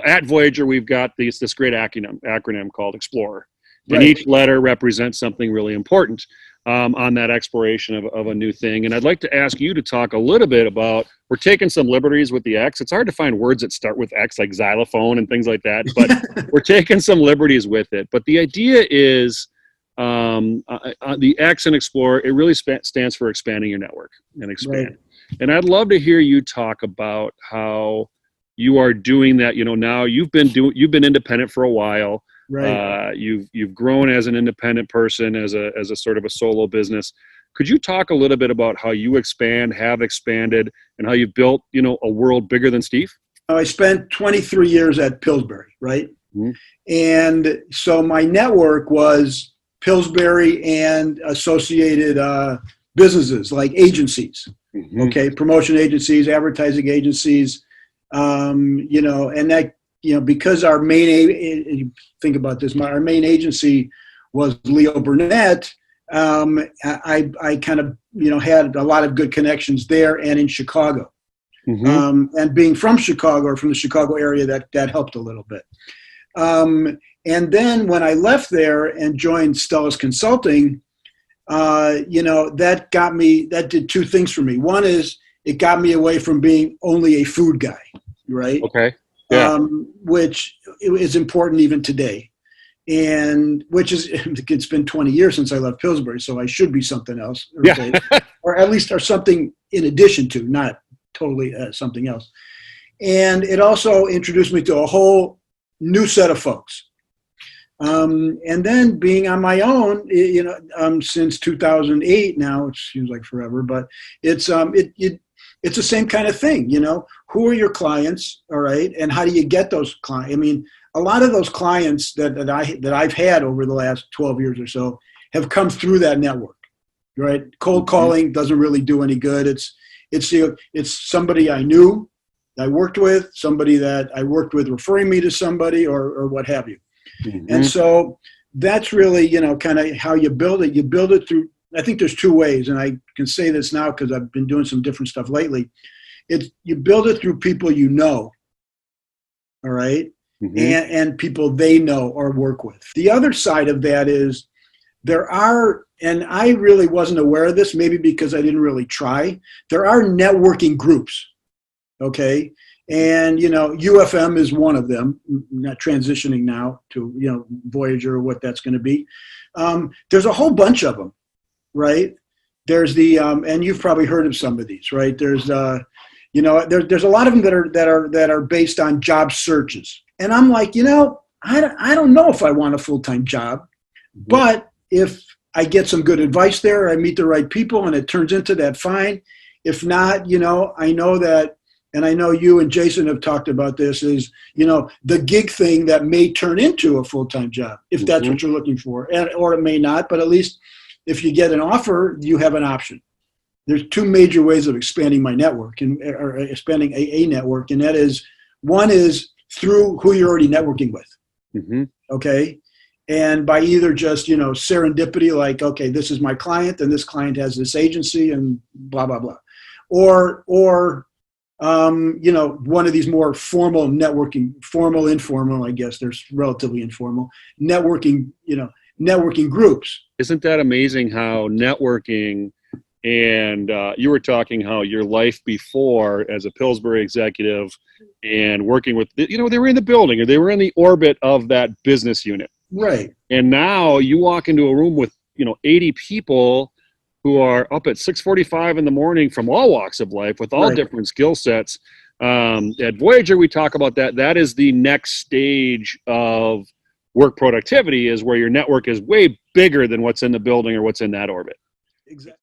at Voyager, we've got this great acronym called Explorer. And Right. each letter represents something really important on that exploration of a new thing. And I'd like to ask you to talk a little bit about, we're taking some liberties with the X. It's hard to find words that start with X, like xylophone and things like that, but we're taking some liberties with it. But the idea is the X in Explorer, it really stands for expanding your network and expand. Right. And I'd love to hear you talk about how you are doing that. Now you've been independent for a while. Right. You've grown as an independent person, as a sort of a solo business. Could you talk a little bit about how you have expanded, and how you've built, a world bigger than Steve? I spent 23 years at Pillsbury, right? Mm-hmm. And so my network was Pillsbury and associated businesses like agencies, Mm-hmm. okay, promotion agencies, advertising agencies, and that, because our think about this, our main agency was Leo Burnett. I kind of, had a lot of good connections there and in Chicago. Mm-hmm. And being from Chicago, or from the Chicago area, that helped a little bit. And then when I left there and joined Stellus Consulting, that did two things for me. One is it got me away from being only a food guy, right? Okay. Yeah. Which is important even today. And it's been 20 years since I left Pillsbury, so I should be something else, or at least something in addition to, not totally something else. And it also introduced me to a whole new set of folks. And then being on my own, since 2008 now, it seems like forever, but it's the same kind of thing. Who are your clients, all right, and how do you get those clients? I mean, a lot of those clients that I've had over the last 12 years or so have come through that network, right? Cold calling doesn't really do any good. It's somebody I knew, I worked with, somebody that I worked with referring me to somebody, or what have you. Mm-hmm. And so that's really, kind of how you build it. You build it through, I think there's two ways, and I can say this now because I've been doing some different stuff lately. You build it through people you know, all right, mm-hmm. and people they know or work with. The other side of that is and I really wasn't aware of this, maybe because I didn't really try, there are networking groups, okay? And, UFM is one of them, not transitioning now to, Voyager or what that's going to be. There's a whole bunch of them, right? There's and you've probably heard of some of these, right? There's, there's a lot of them that are based on job searches. And I'm like, I don't know if I want a full-time job, but if I get some good advice there, I meet the right people and it turns into that, fine. If not, I know that, and I know you and Jason have talked about this, is, the gig thing that may turn into a full-time job, if that's what you're looking for, or it may not, but at least if you get an offer, you have an option. There's two major ways of expanding my network or expanding a network. And that is, one is through who you're already networking with. Mm-hmm. Okay. And by either just, serendipity, like, okay, this is my client and this client has this agency and blah, blah, blah. Or one of these more formal networking, formal, informal, I guess there's relatively informal networking, networking groups. Isn't that amazing how networking, and you were talking how your life before as a Pillsbury executive and working with, they were in the building or they were in the orbit of that business unit. Right. And now you walk into a room with, 80 people who are up at 6:45 in the morning from all walks of life with all different skill sets. At Voyager, we talk about that. That is the next stage of work productivity, is where your network is way bigger than what's in the building or what's in that orbit. Exactly.